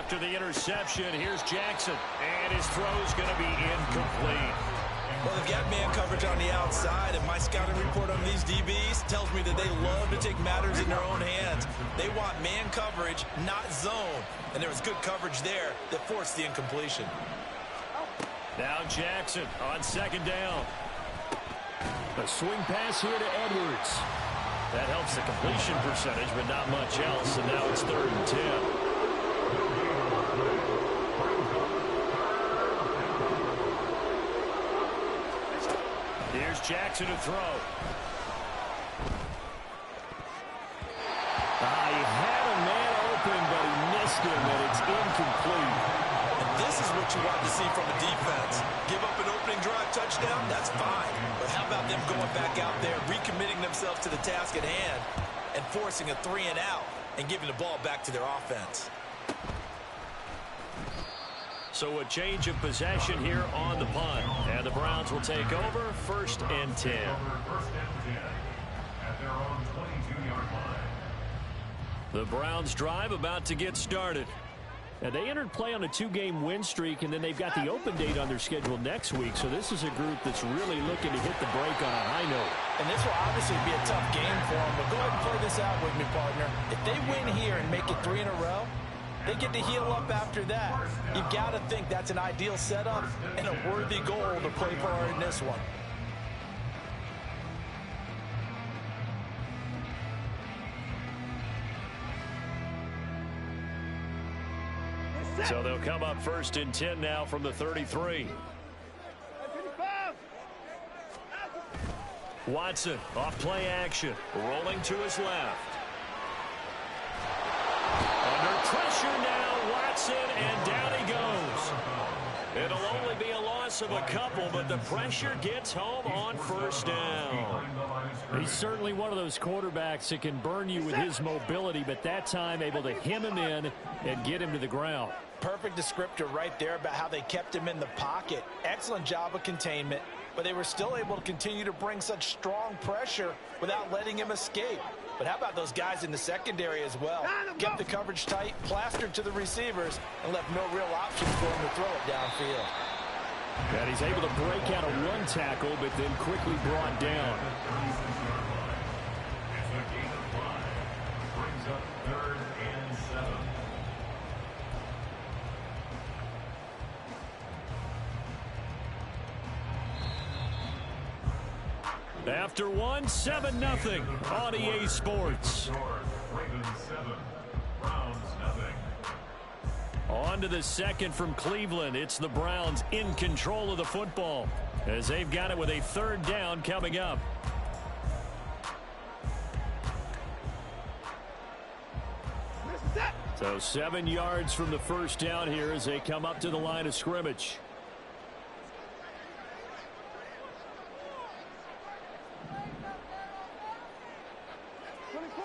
After the interception, here's Jackson. And his throw's going to be incomplete. Well, they've got man coverage on the outside, and my scouting report on these DBs tells me that they love to take matters in their own hands. They want man coverage, not zone. And there was good coverage there that forced the incompletion. Now Jackson on second down. A swing pass here to Edwards. That helps the completion percentage, but not much else. And now it's 3rd and 10. Here's Jackson to throw. He had a man open, but he missed him, and it's incomplete. And this is what you want to see from a defense. Give up an opening drive touchdown, that's fine. But how about them going back out there, recommitting themselves to the task at hand, and forcing a 3-and-out, and giving the ball back to their offense. So a change of possession here on the punt. And the Browns will take over 1st and 10. At their own 22-yard line. The Browns drive about to get started. Now, they entered play on a 2-game win streak, and then they've got the open date on their schedule next week. So this is a group that's really looking to hit the break on a high note. And this will obviously be a tough game for them. But go ahead and play this out with me, partner. If they win here and make it 3 in a row, they get to heal up after that. You've got to think that's an ideal setup and a worthy goal to play for in this one. So they'll come up 1st and 10 now from the 33. Watson off play action, rolling to his left. Under pressure now, Watson, and down he goes. It'll only be a loss of a couple, but the pressure gets home on 1st down. He's certainly one of those quarterbacks that can burn you with his mobility, but that time able to hem him in and get him to the ground. Perfect descriptor right there about how they kept him in the pocket. Excellent job of containment, but they were still able to continue to bring such strong pressure without letting him escape. But how about those guys in the secondary as well? Kept the coverage tight, plastered to the receivers, and left no real options for him to throw it downfield. And he's able to break out a run tackle, but then quickly brought down. It's a gain of 5. Brings up 3rd and 7. After 1, 7-0 on EA Sports. Ravens 7, Browns nothing. On to the second from Cleveland. It's the Browns in control of the football as they've got it with a 3rd down coming up. So 7 yards from the 1st down here as they come up to the line of scrimmage.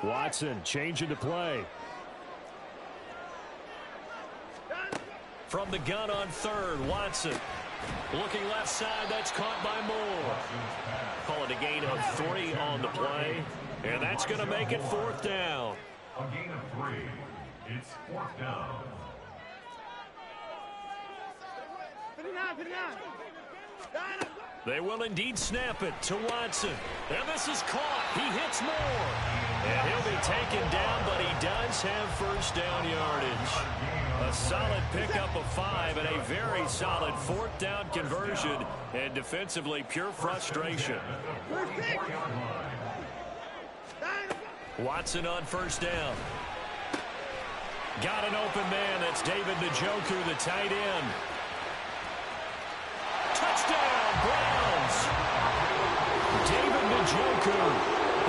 Watson changing to play. From the gun on 3rd, Watson. Looking left side, that's caught by Moore. Call it a gain of 3 on the play. And that's going to make it 4th down. A gain of 3. It's 4th down. They will indeed snap it to Watson. And this is caught. He hits Moore. And he'll be taken down, but he does have 1st down yardage. A solid pickup of 5 and a very solid 4th down conversion. And defensively, pure frustration. Watson on 1st down. Got an open man. That's David Njoku, the tight end. Touchdown, Browns. David Njoku,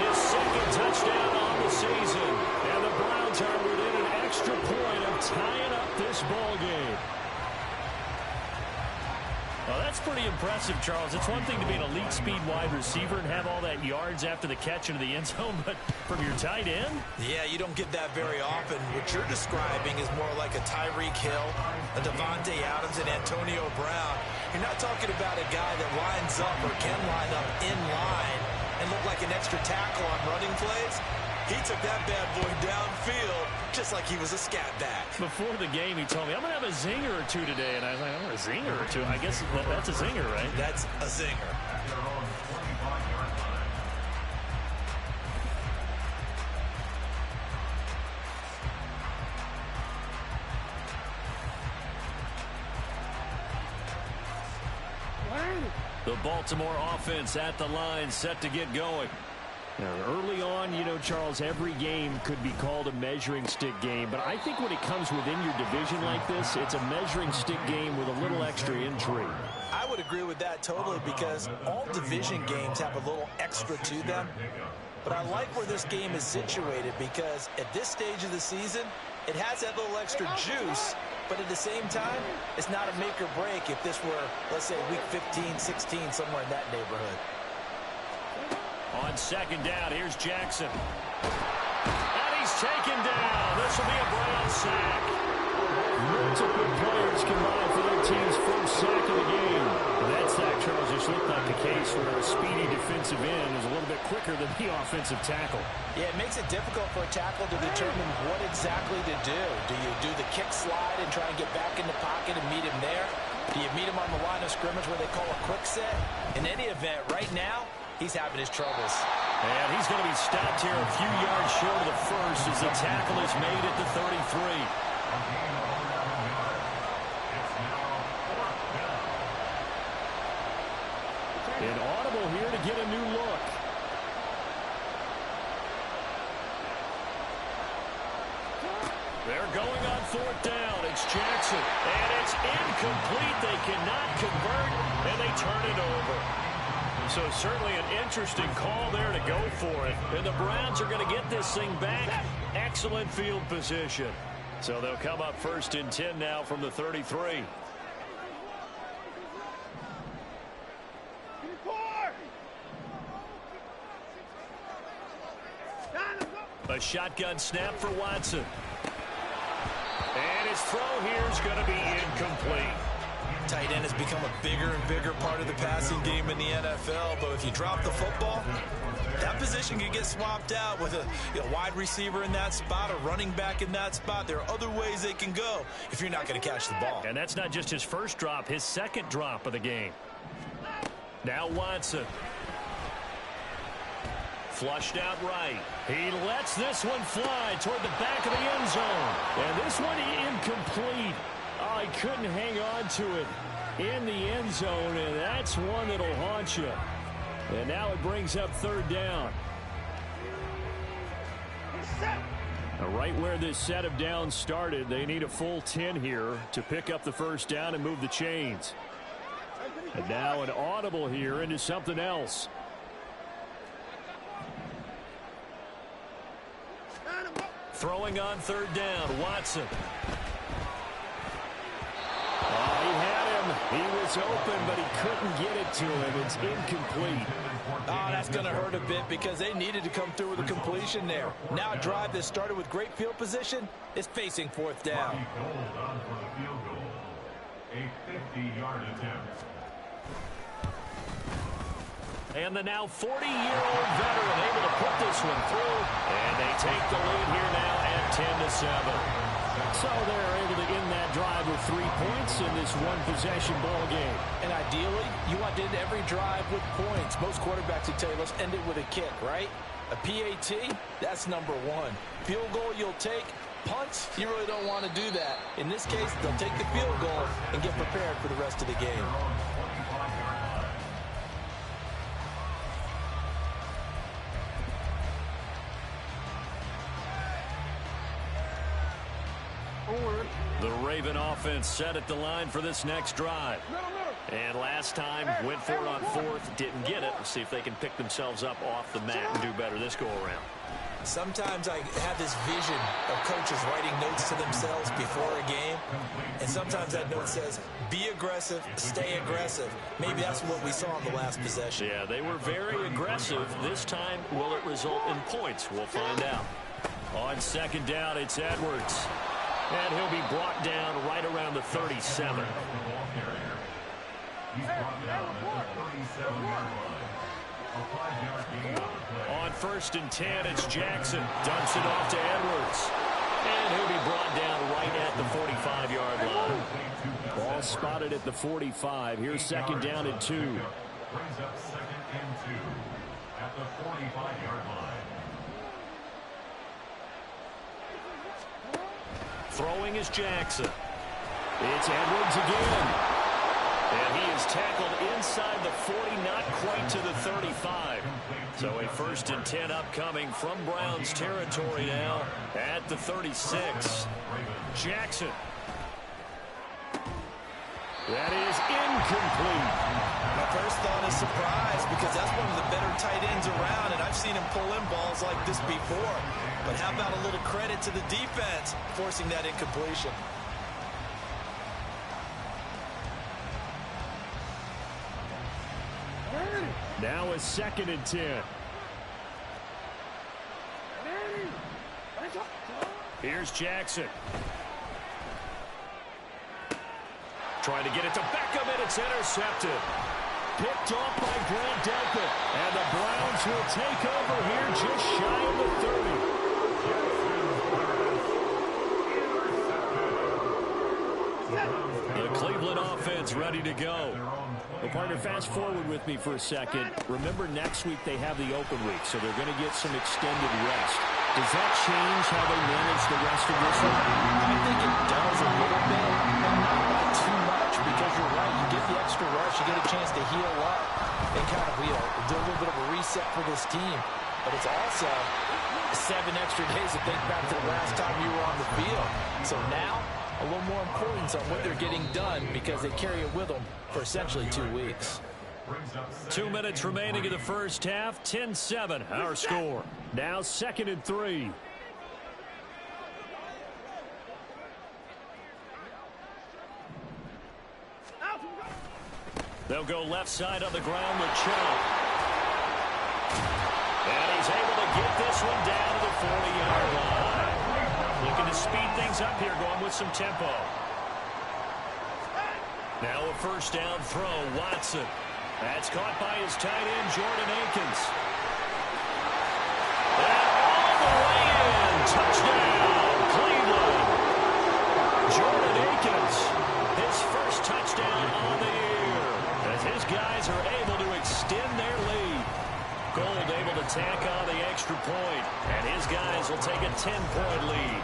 his 2nd touchdown on the season. And the Browns are within an extra point of tying up this ball game. Well, that's pretty impressive, Charles. It's one thing to be an elite speed wide receiver and have all that yards after the catch into the end zone, but from your tight end? Yeah, you don't get that very often. What you're describing is more like a Tyreek Hill, a Devontae Adams, and Antonio Brown. You're not talking about a guy that lines up or can line up in line and look like an extra tackle on running plays. He took that bad boy downfield just like he was a scat back. Before the game, he told me, I'm going to have a zinger or two today. And I was like, oh, a zinger or two? I guess that's a zinger, right? That's a zinger. The Baltimore offense at the line, set to get going. Now, early on, you know, Charles, every game could be called a measuring stick game. But I think when it comes within your division like this, it's a measuring stick game with a little extra intrigue. I would agree with that totally because all division games have a little extra to them. But I like where this game is situated because at this stage of the season, it has that little extra juice. But at the same time, it's not a make or break if this were, let's say, week 15, 16, somewhere in that neighborhood. On second down, here's Jackson. And he's taken down. This will be a Brown sack. Multiple players combined for their team's first sack of the game. And that sack, Charles, just looked like a case where a speedy defensive end is a little bit quicker than the offensive tackle. Yeah, it makes it difficult for a tackle to determine what exactly to do. Do you do the kick slide and try and get back in the pocket and meet him there? Do you meet him on the line of scrimmage where they call a quick set? In any event, right now, he's having his troubles. And he's going to be stopped here a few yards short of the first as the tackle is made at the 33. An audible here to get a new look. They're going on fourth down. It's Jackson. And it's incomplete. They cannot convert, and they turn it over. So certainly an interesting call there to go for it. And the Browns are going to get this thing back. Excellent field position. So they'll come up first and 10 now from the 33. A shotgun snap for Watson. And his throw here is going to be incomplete. Tight end has become a bigger and bigger part of the passing game in the NFL, but if you drop the football, that position can get swapped out with a wide receiver in that spot, a running back in that spot. There are other ways they can go if you're not going to catch the ball. And that's not just his first drop, his second drop of the game. Now Watson. Flushed out right. He lets this one fly toward the back of the end zone. And this one incomplete. Oh, he couldn't hang on to it in the end zone, and that's one that'll haunt you. And now it brings up third down. Now, right where this set of downs started, they need a full 10 here to pick up the first down and move the chains. And now an audible here into something else. Throwing on third down, Watson. Oh, he had him. He was open, but he couldn't get it to him. It's incomplete. Oh, that's going to hurt a bit because they needed to come through with a completion there. Now a drive that started with great field position is facing fourth down. A 50-yard attempt. And the now 40-year-old veteran able to put this one through. And they take the lead here now at 10-7. So they're able to end that drive with 3 points in this one-possession ball game. And ideally, you want to end every drive with points. Most quarterbacks would tell you, let's end it with a kick, right? A PAT, that's number one. Field goal you'll take. Punts, you really don't want to do that. In this case, they'll take the field goal and get prepared for the rest of the game. The Raven offense set at the line for this next drive. And last time, went for it on fourth, didn't get it. We'll see if they can pick themselves up off the mat and do better this go-around. Sometimes I have this vision of coaches writing notes to themselves before a game, and sometimes that note says, be aggressive, stay aggressive. Maybe that's what we saw in the last possession. Yeah, they were very aggressive. This time, will it result in points? We'll find out. On second down, it's Edwards. And he'll be brought down right around the 37. He's brought down at the 37-yard line. A 5-yard gain on the play. On 1st and 10, it's Jackson. Dumps it off to Edwards. And he'll be brought down right at the 45-yard line. Ball spotted at the 45. Here's 2nd down and 2. Brings up 2nd and 2 at the 45-yard line. Throwing is Jackson. It's Edwards again. And he is tackled inside the 40, not quite to the 35. So a 1st and 10 upcoming from Browns territory now at the 36. Jackson. That is incomplete. My first thought is surprise because that's one of the better tight ends around, and I've seen him pull in balls like this before. But how about a little credit to the defense forcing that incompletion? Now a 2nd and 10. Here's Jackson. Trying to get it to Beckham, and it's intercepted. Picked off by Grant Delpit. And the Browns will take over here just shy of the 30. The Cleveland offense ready to go. Well, partner, fast forward with me for a second. Remember, next week they have the open week, so they're going to get some extended rest. Does that change how they manage the rest of this one? I think it does a little bit, but not by too much, because you're right. You get the extra rest, you get a chance to heal up and kind of do a little bit of a reset for this team. But it's also 7 extra days to think back to the last time you were on the field. So now, a little more importance on what they're getting done because they carry it with them for essentially 2 weeks. 2 minutes remaining in the first half. 10-7, our score. Now 2nd and 3. They'll go left side on the ground with Chubb. And he's able to get this one down to the 40-yard line. Looking to speed things up here, going with some tempo. Now a 1st down throw, Watson. That's caught by his tight end, Jordan Akins. And all the way in. Touchdown, Cleveland. Jordan Akins, his first touchdown on the year, as his guys are able to extend their lead. Gold able to tack on the extra point, and his guys will take a 10-point lead.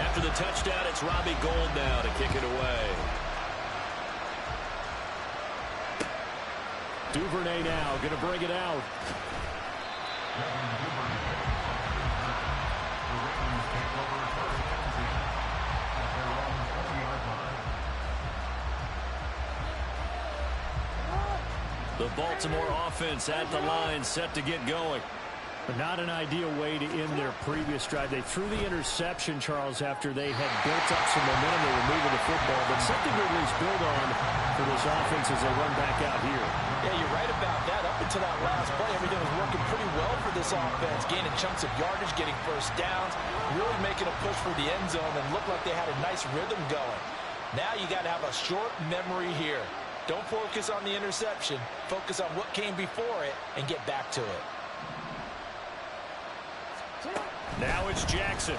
After the touchdown, it's Robbie Gould now to kick it away. Duvernay now going to bring it out. The Baltimore offense at the line, set to get going. But not an ideal way to end their previous drive. They threw the interception, Charles, after they had built up some momentum. They were moving the football, but something to at least build on for this offense as they run back out here. Yeah, you're right about that. Up until that last play, everything was working pretty well for this offense, gaining chunks of yardage, getting 1st downs, really making a push for the end zone, and looked like they had a nice rhythm going. Now you got to have a short memory here. Don't focus on the interception. Focus on what came before it and get back to it. Now it's Jackson.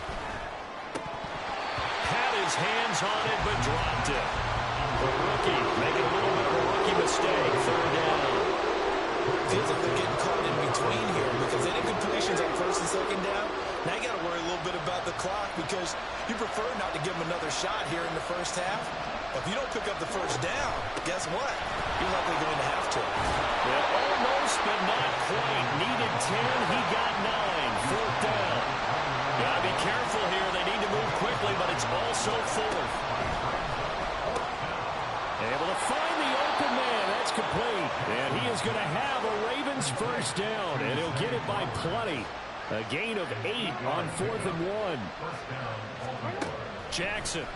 Had his hands on it, but dropped it. The rookie making a little bit of a rookie mistake. 3rd down. Feels like they're getting caught in between here because they did completions on 1st and 2nd down. Now you got to worry a little bit about the clock because you prefer not to give them another shot here in the first half. If you don't pick up the 1st down, guess what? You're likely going to have to. Yeah, almost, but not quite. Needed 10. He got 9. 4th down. Gotta be careful here. They need to move quickly, but it's also 4th. Able to find the open man. That's complete. And he is going to have a Ravens 1st down, and he'll get it by plenty. A gain of 8 on 4th and 1. Jackson.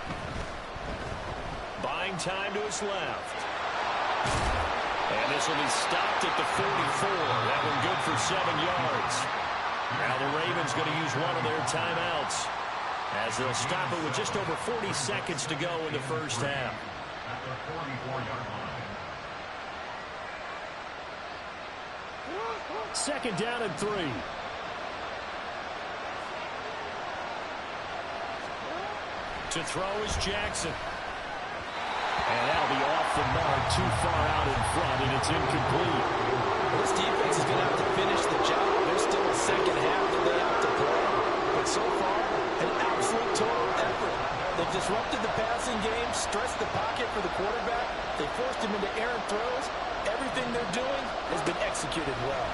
Buying time to his left. And this will be stopped at the 44. That one good for 7 yards. Now the Ravens going to use one of their timeouts as they'll stop it with just over 40 seconds to go in the first half. At the 44-yard line. Second down and 3. To throw is Jackson. And that'll be off the mark, too far out in front, and it's incomplete. This defense is going to have to finish the job. There's still a second half that they have to play. But so far, an absolute total effort. They've disrupted the passing game, stressed the pocket for the quarterback. They forced him into errant throws. Everything they're doing has been executed well.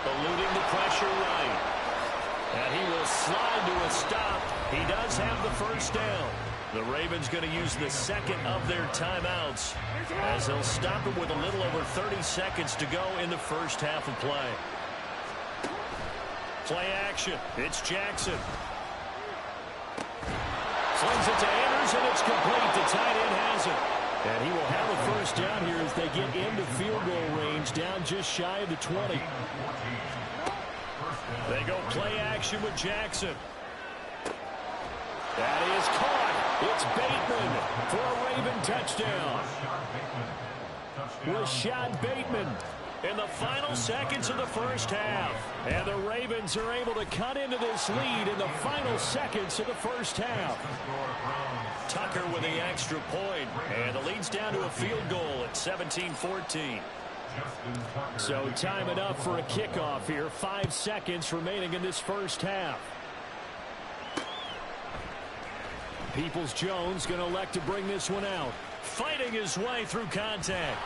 Eluding the pressure right. And he will slide to a stop. He does have the first down. The Ravens going to use the second of their timeouts as they'll stop it with a little over 30 seconds to go in the first half of play. Play action. It's Jackson. Slings it to Anders, and it's complete. The tight end has it. And he will have a first down here as they get into field goal range, down just shy of the 20. They go play action with Jackson. That is caught. It's Bateman for a Raven touchdown. Rashad Bateman in the final seconds of the first half. And the Ravens are able to cut into this lead in the final seconds of the first half. Tucker with the extra point. And the lead's down to a field goal at 17-14. So time enough for a kickoff here. 5 seconds remaining in this first half. Peoples-Jones going to elect to bring this one out. Fighting his way through contact.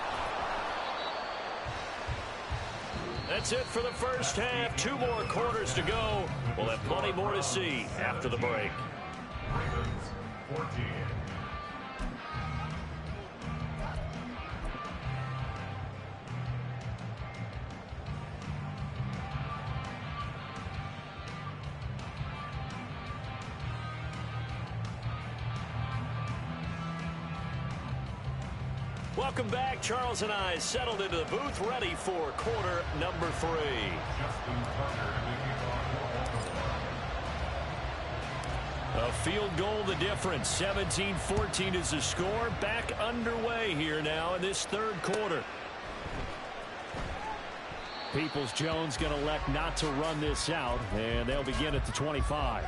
That's it for the first half. 2 more quarters to go. We'll have plenty more to see after the break. Ravens 14. Welcome back. Charles and I settled into the booth, ready for quarter number 3. A field goal the difference. 17-14 is the score. Back underway here now in this third quarter. Peoples-Jones going to elect not to run this out, and they'll begin at the 25.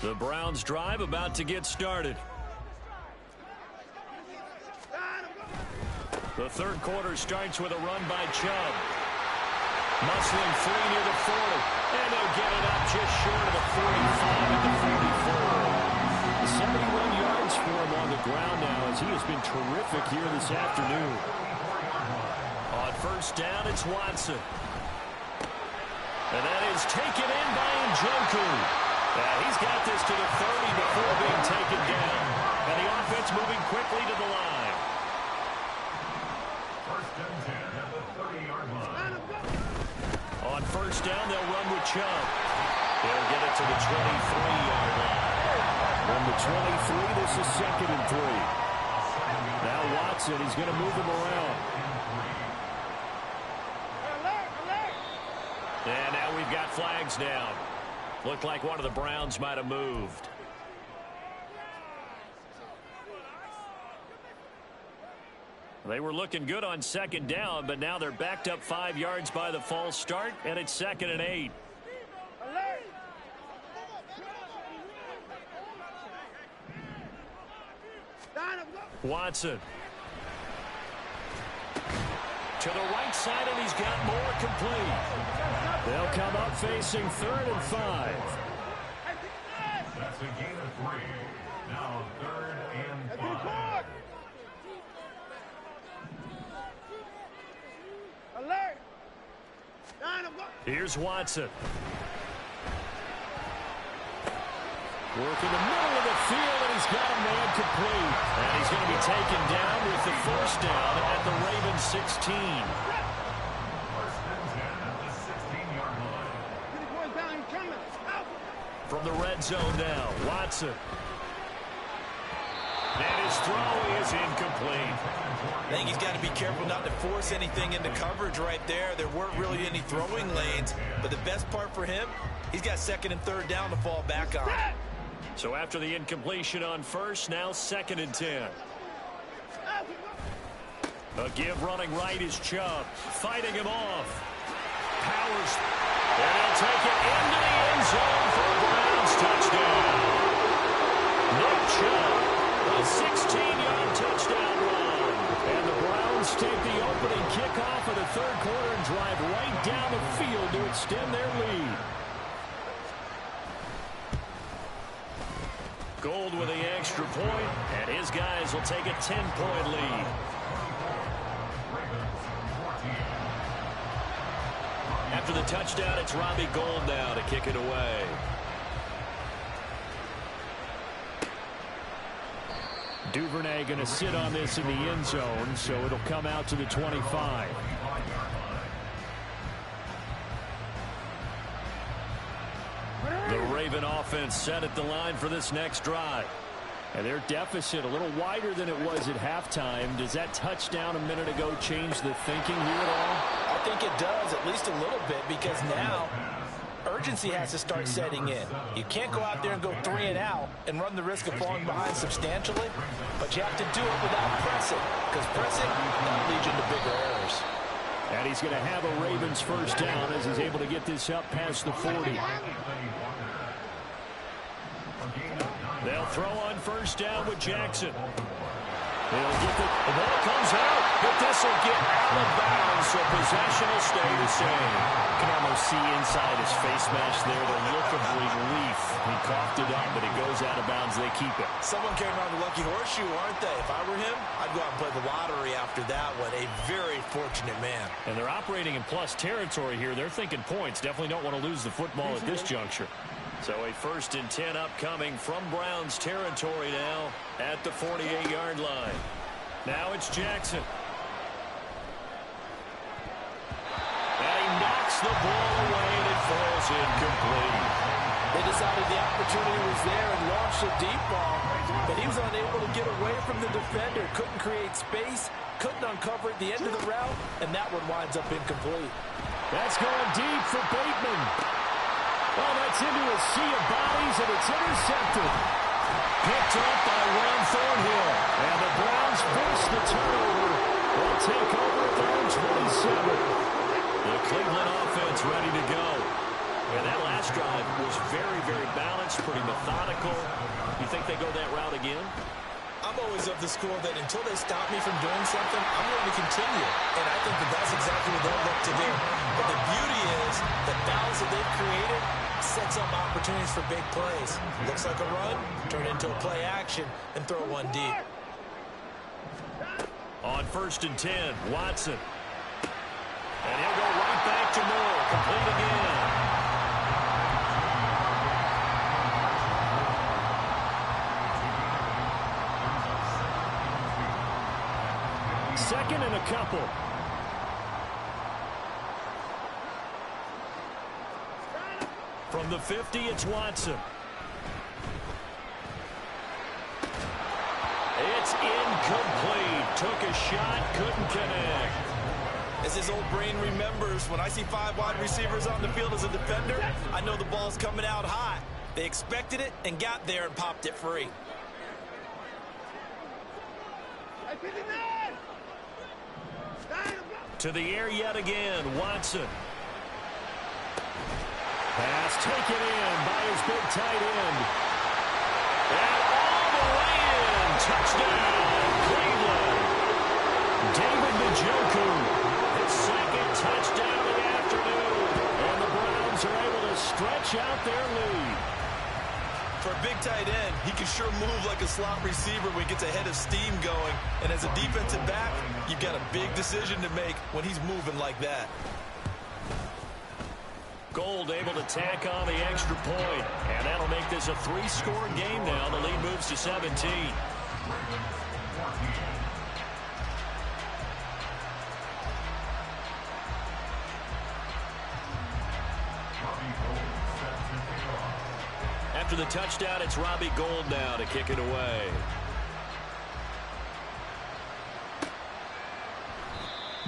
The Browns drive about to get started. The third quarter starts with a run by Chubb. Muscling free near the 40. And they'll get it up just short of the 45 at the 44. 71 yards for him on the ground now as he has been terrific here this afternoon. On first down, it's Watson. And that is taken in by Njoku. He's got this to the 30 before being taken down. And the offense moving quickly to the line. First and 10 at the 30-yard line. On first down, they'll run with Chubb. They'll get it to the 23-yard line. From the 23, this is second and 3. Now Watson, he's going to move him around. And now we've got flags down. Looked like one of the Browns might have moved. They were looking good on second down, but now they're backed up 5 yards by the false start, and it's 2nd and 8. Watson. To the right side, and he's got more complete. They'll come up facing 3rd and 5. That's a gain of 3. Now 3rd and 5. Here's Watson. Working the middle of the field, and he's got a man complete. And he's going to be taken down with the first down at the Ravens 16. From the red zone now, Watson. And his throw is incomplete. I think he's got to be careful not to force anything into coverage right there. There weren't really any throwing lanes, but the best part for him, he's got second and third down to fall back on. So after the incompletion on first, now 2nd and 10. A give running right is Chubb, fighting him off. Powers, and he'll take it into the end zone for a Browns touchdown. Nick Chubb, a 16-yard touchdown run. And the Browns take the opening kickoff of the third quarter and drive right down the field to extend their lead. Gold with the extra point, and his guys will take a 10-point lead. After the touchdown, it's Robbie Gould now to kick it away. Duvernay going to sit on this in the end zone, so it'll come out to the 25. The Raven offense set at the line for this next drive. And their deficit a little wider than it was at halftime. Does that touchdown a minute ago change the thinking here at all? I think it does, at least a little bit, because now urgency has to start setting in. You can't go out there and go 3 and out and run the risk of falling behind substantially, but you have to do it without pressing, because pressing, that'll lead you to bigger errors. And he's going to have a Ravens first down as he's able to get this up past the 40. They'll throw on first down with Jackson. They'll get the ball comes out, but this will get out of bounds, so possession will stay the same. You can almost see inside his face mask there the look of relief. He coughed it up, but it goes out of bounds. They keep it. Someone carrying around the lucky horseshoe, aren't they? If I were him, I'd go out and play the lottery after that one. A very fortunate man. And they're operating in plus territory here. They're thinking points. Definitely don't want to lose the football at this juncture. So a 1st and 10 upcoming from Browns territory now at the 48-yard line. Now it's Jackson. And he knocks the ball away and it falls incomplete. They decided the opportunity was there and launched a deep ball, but he was unable to get away from the defender, couldn't create space, couldn't uncover at the end of the route, and that one winds up incomplete. That's going deep for Bateman. Well, that's into a sea of bodies, and it's intercepted. Picked up by Ron Thornhill. And the Browns force the turnover. They'll take over at their own 27. The Cleveland offense ready to go. And that last drive was very, very balanced, pretty methodical. You think they go that route again? I'm always of the school that until they stop me from doing something, I'm going to continue. And I think that that's exactly what they'll look to do. But the beauty is the balance that they've created sets up opportunities for big plays. Looks like a run, turn it into a play action, and throw one deep. On 1st and 10, Watson. And he'll go right back to Moore. Complete again. Second and a couple. From the 50, it's Watson. It's incomplete. Took a shot, couldn't connect. As his old brain remembers, when I see 5 wide receivers on the field as a defender, I know the ball's coming out high. They expected it and got there and popped it free. To the air yet again, Watson. Pass taken in by his big tight end. And all the way in. Touchdown, Cleveland. David Njoku, his 2nd touchdown of the afternoon. And the Browns are able to stretch out their lead. For a big tight end, he can sure move like a slot receiver when he gets a head of steam going. And as a defensive back, you've got a big decision to make when he's moving like that. Gold able to tack on the extra point. And that'll make this a 3-score game now. The lead moves to 17. After the touchdown, it's Robbie Gould now to kick it away.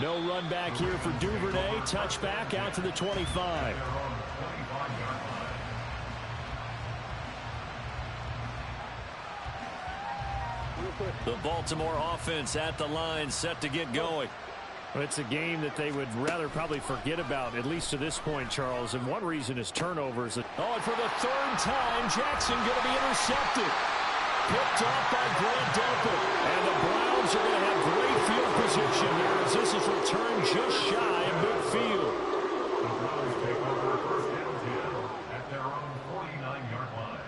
No run back here for Duvernay. Touchback out to the 25. The Baltimore offense at the line, set to get going. Well, it's a game that they would rather probably forget about, at least to this point, Charles. And one reason is turnovers. Oh, and for the 3rd time, Jackson going to be intercepted. Picked off by Grant Delpit. And the Browns are going to have great field position here as this is returned just shy of midfield. The Browns take over 1st and 10 at their own 49-yard line.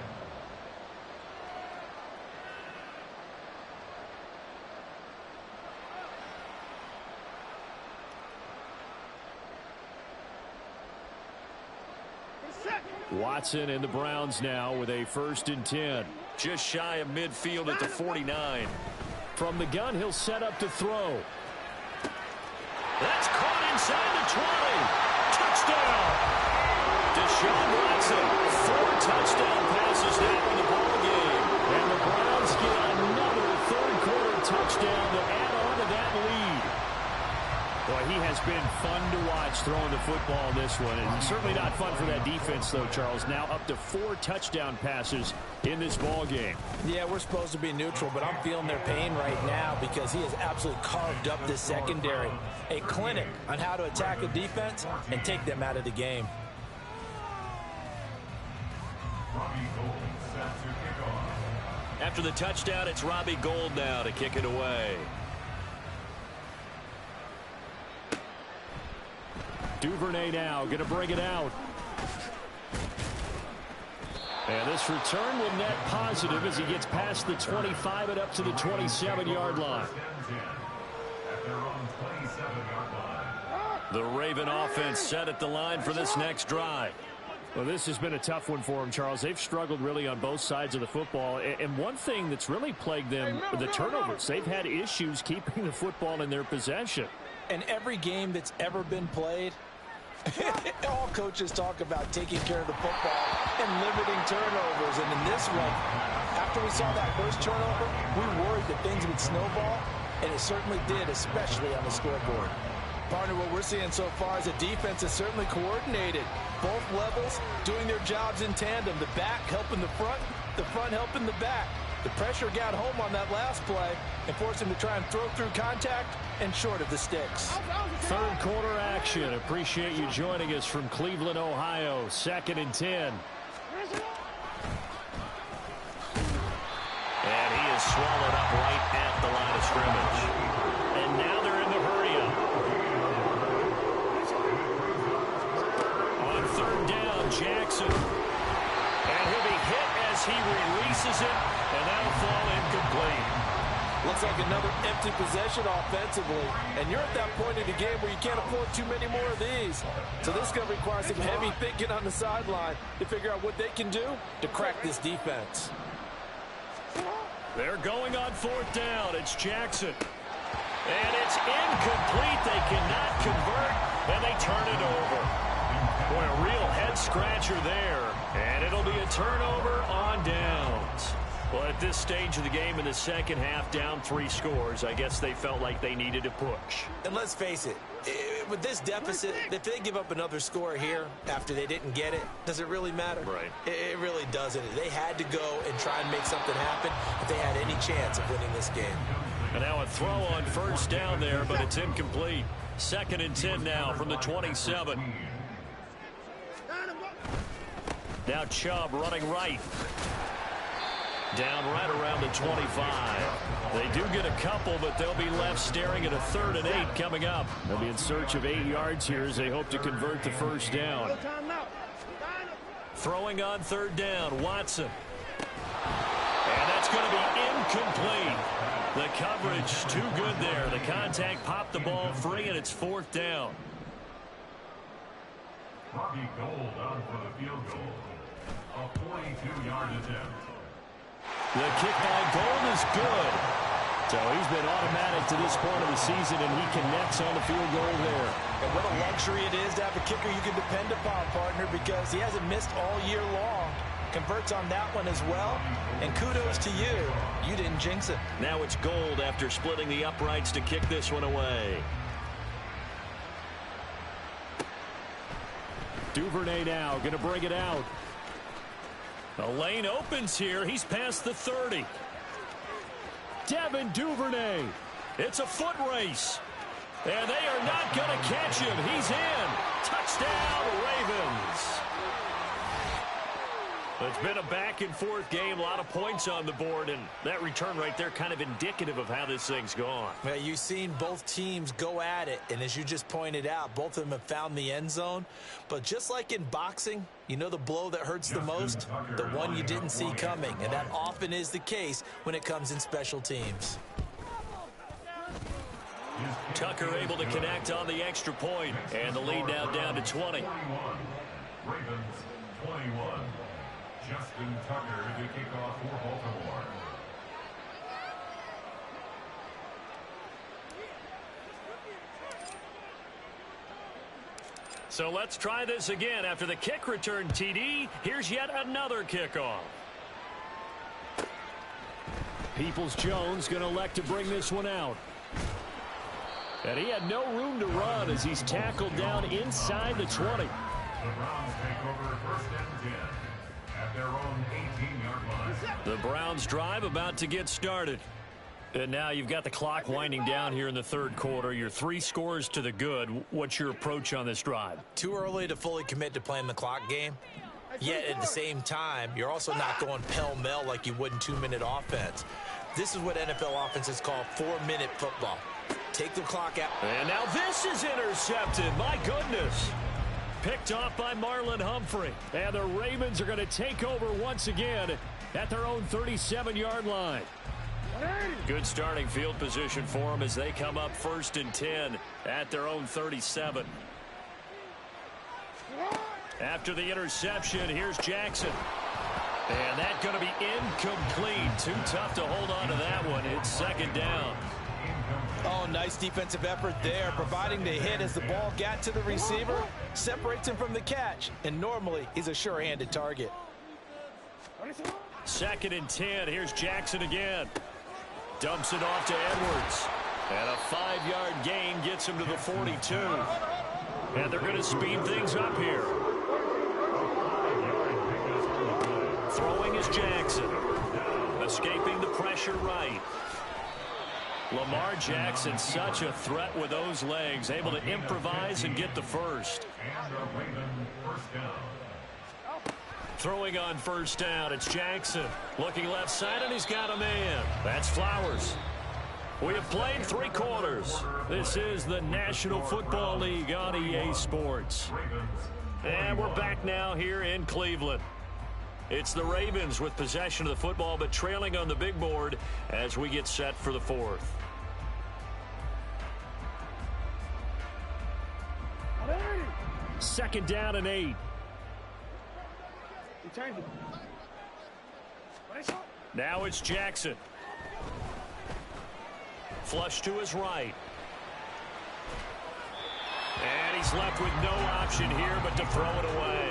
Watson and the Browns now with a 1st and 10. Just shy of midfield at the 49. From the gun, he'll set up to throw. That's caught inside the 20. Touchdown. Deshaun Watson, 4 touchdown passes now in the ball game. And the Browns get another 3rd-quarter touchdown to add on to that lead. Boy, he has been fun to watch throwing the football in this one. And certainly not fun for that defense, though, Charles. Now up to 4 touchdown passes in this ball game. Yeah, we're supposed to be neutral, but I'm feeling their pain right now because he has absolutely carved up this secondary. A clinic on how to attack a defense and take them out of the game. After the touchdown, it's Robbie Gould now to kick it away. Duvernay now going to bring it out. And this return will net positive as he gets past the 25 and up to the 27-yard line. The Raven offense set at the line for this next drive. Well, this has been a tough one for them, Charles. They've struggled really on both sides of the football. And one thing that's really plagued them, the turnovers. They've had issues keeping the football in their possession. And every game that's ever been played, all coaches talk about taking care of the football and limiting turnovers. And in this one, after we saw that first turnover, we worried that things would snowball, and it certainly did, especially on the scoreboard. Partner, what we're seeing so far is a defense is certainly coordinated. Both levels doing their jobs in tandem. The back helping the front helping the back. The pressure got home on that last play and forced him to try and throw through contact and short of the sticks. 3rd quarter action. Appreciate you joining us from Cleveland, Ohio. 2nd and 10. And he is swallowed up right at the line of scrimmage. And now they're in the hurry-up. On 3rd down, Jackson. And he'll be hit as he releases it, and that'll fall incomplete. Looks like another empty possession offensively. And you're at that point in the game where you can't afford too many more of these. So this is going to require some heavy thinking on the sideline to figure out what they can do to crack this defense. They're going on 4th down. It's Jackson. And it's incomplete. They cannot convert, and they turn it over. Boy, a real head-scratcher there. And it'll be a turnover on downs. Well, at this stage of the game in the second half, down 3 scores, I guess they felt like they needed to push. And let's face it, with this deficit, if they give up another score here after they didn't get it, does it really matter? Right. It really doesn't. They had to go and try and make something happen if they had any chance of winning this game. And now a throw on 1st down there, but it's incomplete. 2nd and 10 now from the 27. Now Chubb running right. Down right around the 25. They do get a couple, but they'll be left staring at a 3rd and 8 coming up. They'll be in search of 8 yards here as they hope to convert the 1st down. Throwing on 3rd down, Watson. And that's going to be incomplete. The coverage too good there. The contact popped the ball free, and it's 4th down. Robbie Gould on for the field goal. A 42-yard attempt. The kick by Gould is good. So he's been automatic to this point of the season, and he connects on the field goal there. And what a luxury it is to have a kicker you can depend upon, partner, because he hasn't missed all year long. Converts on that one as well, and kudos to you. You didn't jinx it. Now it's Gould after splitting the uprights to kick this one away. Duvernay now going to bring it out. The lane opens here. He's past the 30. Devin Duvernay. It's a foot race. And they are not going to catch him. He's in. Touchdown, Ravens. It's been a back-and-forth game, a lot of points on the board, and that return right there kind of indicative of how this thing's gone. Well, you've seen both teams go at it, and as you just pointed out, both of them have found the end zone. But just like in boxing, you know the blow that hurts the most? The one you didn't see coming, and that often is the case when it comes in special teams. Tucker able to connect on the extra point, and the lead now down to 20. 21. Ravens 21. Justin Tucker to kick off for Baltimore. So let's try this again. After the kick return TD, here's yet another kickoff. Peoples-Jones going to elect to bring this one out. And he had no room to run as he's tackled down inside the 20. The Browns take over first and 10 at their own 18-yard line. The Browns drive about to get started. And now you've got the clock winding down here in the third quarter. You're 3 scores to the good. What's your approach on this drive? Too early to fully commit to playing the clock game. Yet at the same time, you're also not going pell-mell like you would in 2-minute offense. This is what NFL offenses call 4-minute football. Take the clock out. And now this is intercepted. My goodness. Picked off by Marlon Humphrey. And the Ravens are going to take over once again at their own 37-yard line. Good starting field position for them as they come up first and 10 at their own 37. After the interception, here's Jackson. And that's going to be incomplete. Too tough to hold on to that one. It's second down. Oh, nice defensive effort there, providing the hit as the ball got to the receiver, separates him from the catch, and normally he's a sure-handed target. Second and 10. Here's Jackson again. Dumps it off to Edwards. And a 5-yard gain gets him to the 42. And they're going to speed things up here. Throwing is Jackson. Escaping the pressure right. Lamar Jackson, such a threat with those legs, able to improvise and get the first. And a Raven first down. Throwing on first down, it's Jackson. Looking left side, and he's got a man. That's Flowers. We have played 3 quarters. This is the National Football League on EA Sports. And we're back now here in Cleveland. It's the Ravens with possession of the football, but trailing on the big board as we get set for the 4th. Second down and 8. Now it's Jackson. Flush to his right. And he's left with no option here but to throw it away.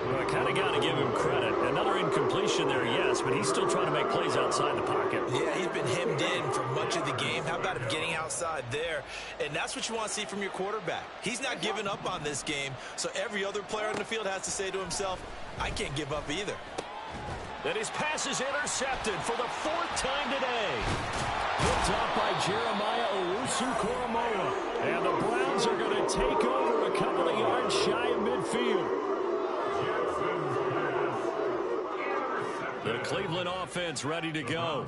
Well, I kind of got to give him credit. Another incompletion there, yes, but he's still trying to make plays outside the pocket. Yeah, he's been hemmed in for much of the game. How about him getting outside there? And that's what you want to see from your quarterback. He's not giving up on this game, so every other player on the field has to say to himself, I can't give up either. And his pass is intercepted for the 4th time today. Picked off by Jeremiah Owusu-Koramoah. And the Browns are going to take over a couple of yards shy of midfield. The Cleveland offense ready to go.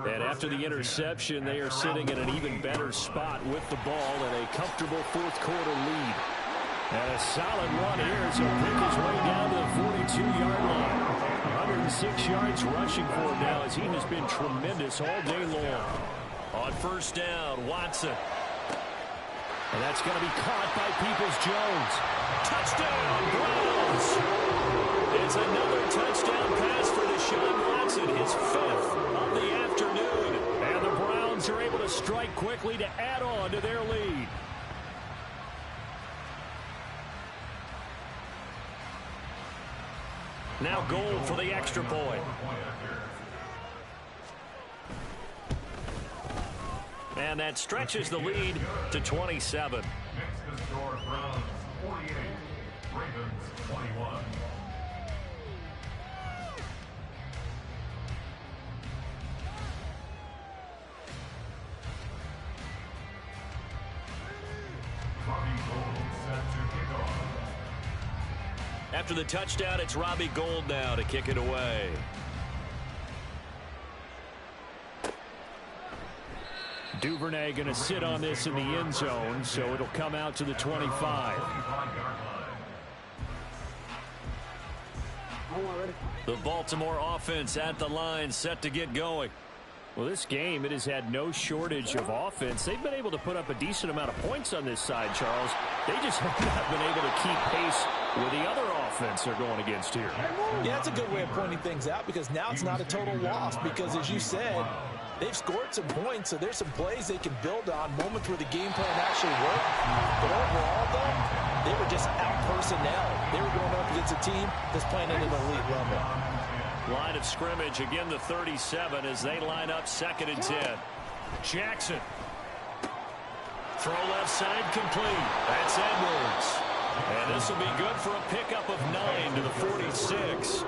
And after the interception, they are sitting in an even better spot with the ball and a comfortable 4th quarter lead. And a solid run here as he'll pick his way down to the 42-yard line. 106 yards rushing for him now as he has been tremendous all day long. On first down, Watson. And that's going to be caught by Peoples-Jones. Touchdown, Browns. It's another touchdown pass for Deshaun Watson, his 5th of the afternoon. And the Browns are able to strike quickly to add on to their lead. Now goal for the extra point. And that stretches the lead to 27. Next to score, Browns 48, Ravens 21. Robbie Gould set to kick off. After the touchdown, it's Robbie Gould now to kick it away. Duvernay going to sit on this in the end zone, so it'll come out to the 25. The Baltimore offense at the line, set to get going. Well, this game, it has had no shortage of offense. They've been able to put up a decent amount of points on this side, Charles. They just have not been able to keep pace with the other offense they're going against here. Yeah, that's a good way of pointing things out, because now it's not a total loss, because as you said, they've scored some points, so there's some plays they can build on, moments where the game plan actually worked. But overall, though, they were just out personnel. They were going up against a team that's playing at an elite level. Line of scrimmage, again the 37 as they line up 2nd and 10. Jackson. Throw left side complete. That's Edwards. And this will be good for a pickup of 9 to the 46.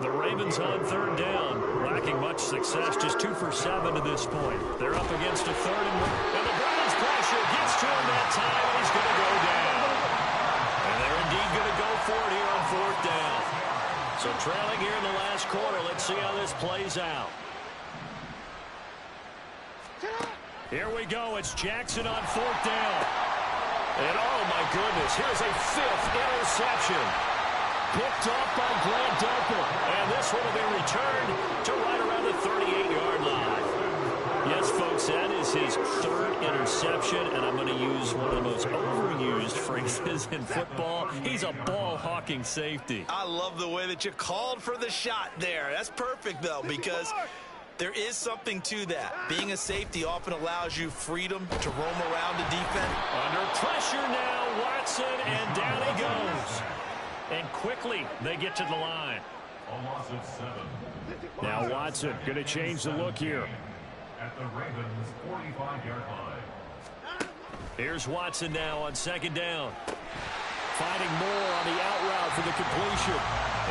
The Ravens on 3rd down, lacking much success, just 2 for 7 to this point. They're up against a 3rd and 1. And the Browns pressure gets to him that time, and he's going to go down. And they're indeed going to go for it here on 4th down. So trailing here in the last quarter, let's see how this plays out. Here we go, it's Jackson on 4th down. And oh my goodness, here's a 5th interception. Picked off by Grant Delpit. And this one will be returned to right around the 38-yard line. Yes, folks, that is his 3rd interception, and I'm going to use one of the most overused phrases in football. He's a ball-hawking safety. I love the way that you called for the shot there. That's perfect, though, because there is something to that. Being a safety often allows you freedom to roam around the defense. Under pressure now, Watson, and down he goes. And quickly, they get to the line. A loss of 7. Now Watson going to change the look here. At the Ravens 45-yard line. Here's Watson now on 2nd down. Finding Moore on the out route for the completion.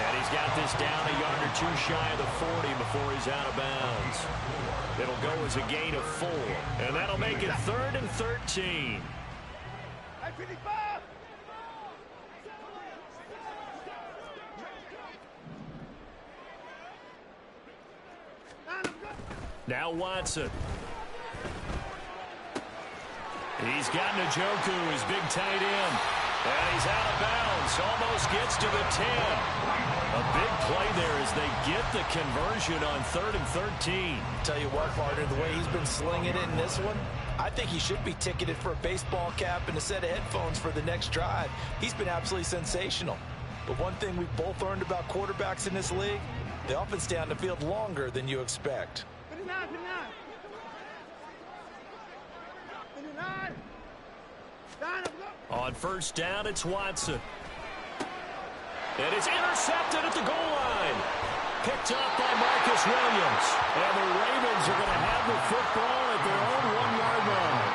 And he's got this down a yard or 2 shy of the 40 before he's out of bounds. It'll go as a gain of 4. And that'll make it 3rd and 13. Now Watson. He's got Njoku, his big tight end. And he's out of bounds. Almost gets to the 10. A big play there as they get the conversion on 3rd and 13. Tell you what, partner, the way he's been slinging it in this one, I think he should be ticketed for a baseball cap and a set of headphones for the next drive. He's been absolutely sensational. But one thing we've both learned about quarterbacks in this league, they often stay on the field longer than you expect. On 1st down, it's Watson. And it's intercepted at the goal line. Picked up by Marcus Williams. And the Ravens are going to have the football at their own 1-yard line.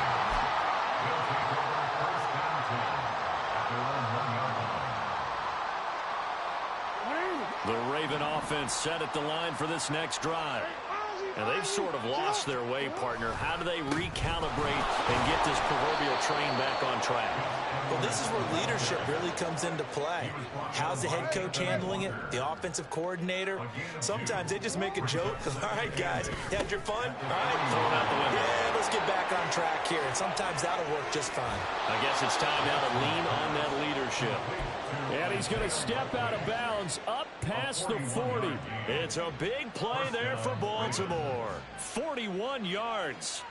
The Raven offense set at the line for this next drive. And they've sort of lost their way, partner. How do they recalibrate and get this proverbial train back on track? Well, this is where leadership really comes into play. How's the head coach handling it? The offensive coordinator? Sometimes they just make a joke. All right, guys, you had your fun? All right, throw it out the window. Yeah, let's get back on track here. And sometimes that'll work just fine. I guess it's time now to lean on that leadership. And he's going to step out of bounds up past the 40. It's a big play there for Baltimore. 41 yards.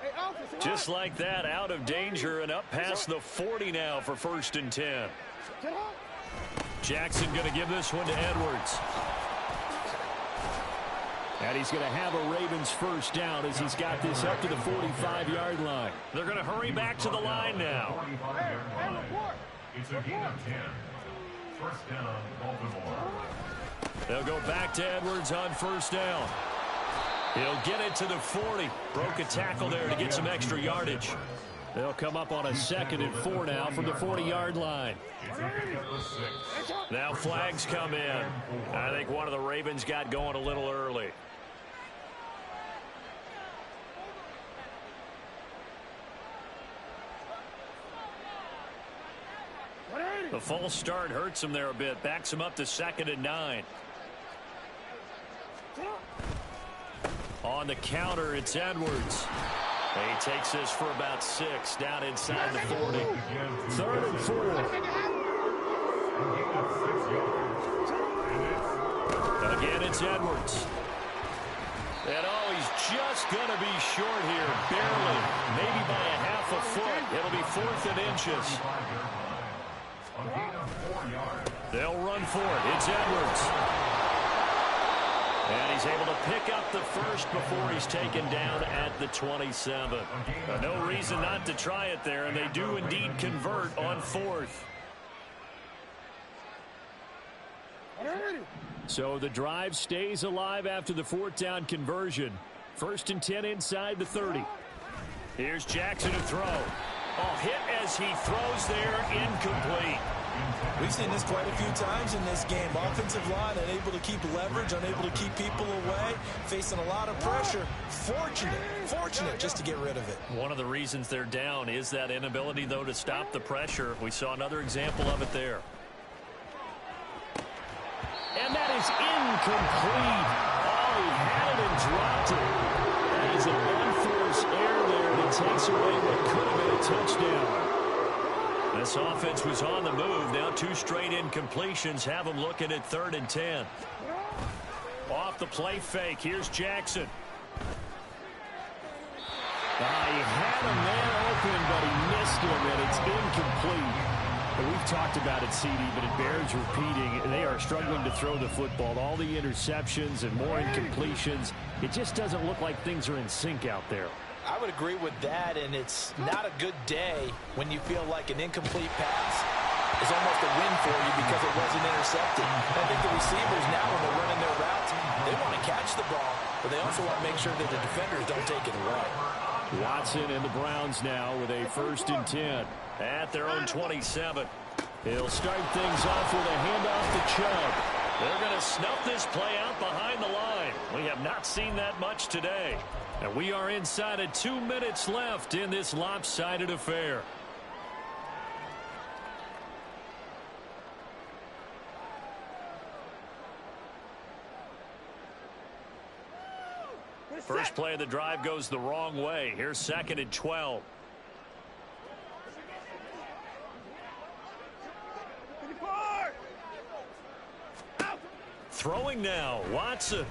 Hey, officer. Just like that, out of danger and up past the 40 now for 1st and 10. Jackson going to give this one to Edwards. And he's going to have a Ravens first down as he's got this up to the 45-yard line. They're going to hurry back to the line now. It's a gain of 10. First down, Baltimore. They'll go back to Edwards on first down. He'll get it to the 40. Broke a tackle there to get some extra yardage. They'll come up on a 2nd and 4 now from the 40-yard line. Now flags come in. I think one of the Ravens got going a little early. The false start hurts him there a bit. Backs him up to 2nd and 9. On the counter, it's Edwards. He takes this for about 6 down inside the 40. 3rd and 4. Again, it's Edwards. And oh, he's just going to be short here, barely, maybe by a half a foot. It'll be 4th and inches. They'll run for it. It's Edwards. And he's able to pick up the first before he's taken down at the 27. No reason not to try it there, and they do indeed convert on 4th. So the drive stays alive after the 4th down conversion. 1st and 10 inside the 30. Here's Jackson to throw. Oh, hit as he throws there, incomplete. We've seen this quite a few times in this game. Offensive line unable to keep leverage, unable to keep people away, facing a lot of pressure. Fortunate just to get rid of it. One of the reasons they're down is that inability, though, to stop the pressure. We saw another example of it there. And that is incomplete. Oh, he had it and dropped it. That is an unforced error there that takes away what could have been a touchdown. This offense was on the move. Now 2 straight incompletions have them looking at 3rd and 10. Off the play fake. Here's Jackson. He had a man open, but he missed him, and it's incomplete. And we've talked about it, CD, but it bears repeating. They are struggling to throw the football. All the interceptions and more incompletions. It just doesn't look like things are in sync out there. I would agree with that, and it's not a good day when you feel like an incomplete pass is almost a win for you because it wasn't intercepted. I think the receivers now, when they're running their routes, they want to catch the ball, but they also want to make sure that the defenders don't take it away. Watson and the Browns now with a 1st and 10. At their own 27. He'll start things off with a handoff to Chubb. They're going to snuff this play out behind the line. We have not seen that much today. And we are inside of 2 minutes left in this lopsided affair. First play of the drive goes the wrong way. Here's 2nd and 12. Throwing now, Watson.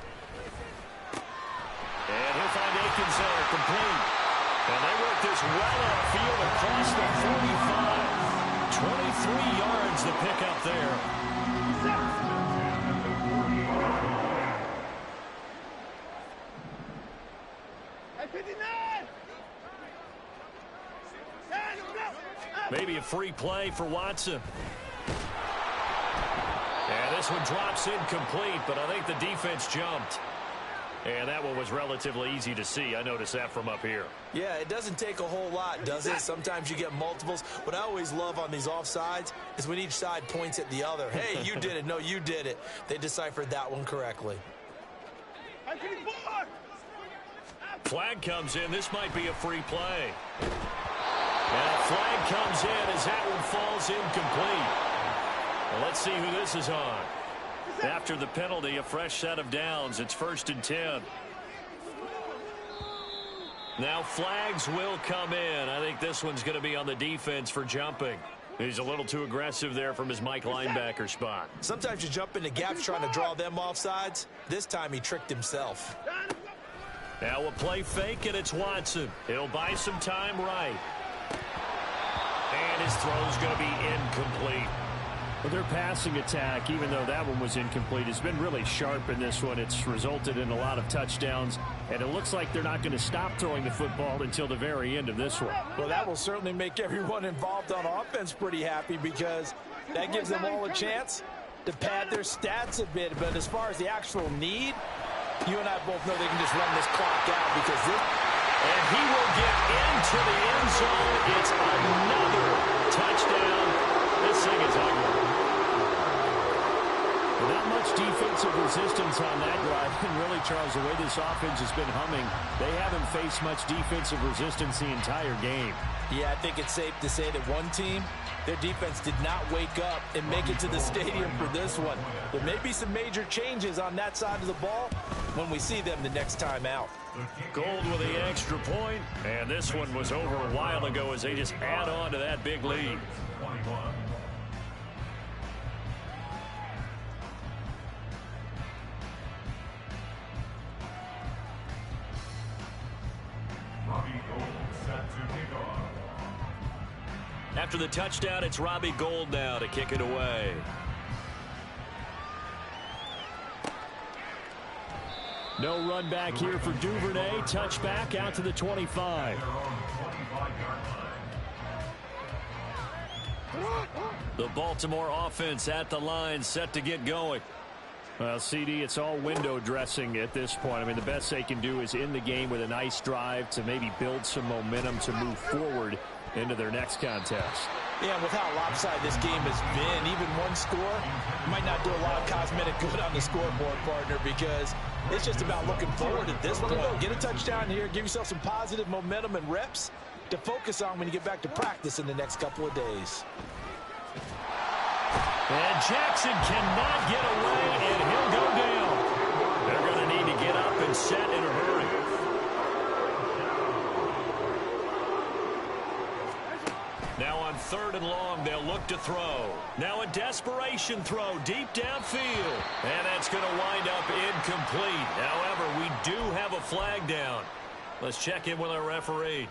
And he'll find Akins there, complete. And they work this well upfield across the 45. 23 yards to pick up there. Maybe a free play for Watson. And this one drops incomplete, but I think the defense jumped. And that one was relatively easy to see. I noticed that from up here. Yeah, it doesn't take a whole lot, does it? Sometimes you get multiples. What I always love on these offsides is when each side points at the other. Hey, you did it. No, you did it. They deciphered that one correctly. Flag comes in. This might be a free play. And a flag comes in as that one falls incomplete. Well, let's see who this is on. After the penalty, a fresh set of downs. It's 1st and 10. Now flags will come in. I think this one's going to be on the defense for jumping. He's a little too aggressive there from his Mike linebacker spot. Sometimes you jump into gaps trying to draw them off sides. This time he tricked himself. Now a play fake, and it's Watson. He'll buy some time right. And his throw's going to be incomplete. Well, their passing attack, even though that one was incomplete, has been really sharp in this one. It's resulted in a lot of touchdowns, and it looks like they're not going to stop throwing the football until the very end of this one. Well, that will certainly make everyone involved on offense pretty happy, because that gives them all a chance to pad their stats a bit. But as far as the actual need, you and I both know they can just run this clock out, because this... And he will get into the end zone. It's another touchdown. This thing is ugly. Not much defensive resistance on that drive. And really, Charles, the way this offense has been humming, they haven't faced much defensive resistance the entire game. Yeah, I think it's safe to say that one team, their defense did not wake up and make it to the stadium for this one. There may be some major changes on that side of the ball when we see them the next time out. Gold with the extra point, and this one was over a while ago as they just add on to that big lead. 21. Robbie Gould set to kick off. After the touchdown, it's Robbie Gould now to kick it away. No run back here for Duvernay. Touchback out to the 25. Their own 25-yard line. The Baltimore offense at the line, set to get going. Well, CD, it's all window dressing at this point. I mean, the best they can do is end the game with a nice drive to maybe build some momentum to move forward into their next contest. Yeah, with how lopsided this game has been, even one score might not do a lot of cosmetic good on the scoreboard, partner, because it's just about looking forward at this point. Get a touchdown here, give yourself some positive momentum and reps to focus on when you get back to practice in the next couple of days. And Jackson cannot get away, and he'll go down. They're going to need to get up and set in a hurry. Now on 3rd and long, they'll look to throw. Now a desperation throw deep downfield. And that's going to wind up incomplete. However, we do have a flag down. Let's check in with our referee.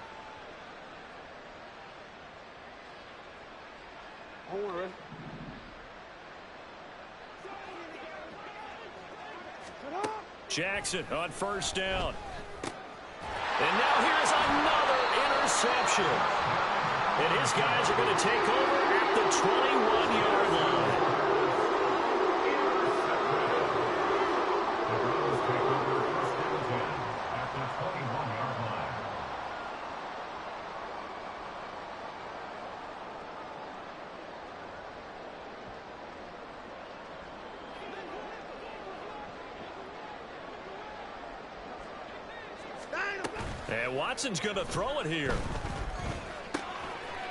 Jackson on 1st down. And now here's another interception. And his guys are going to take over at the 21-yard line. The Browns take over 1st and 10 at the 21-yard line. And Watson's going to throw it here.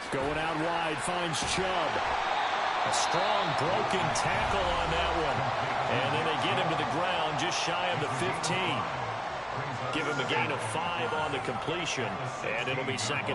Going out wide, finds Chubb. A strong broken tackle on that one. And then they get him to the ground just shy of the 15. Give him a gain of 5 on the completion. And it'll be 2nd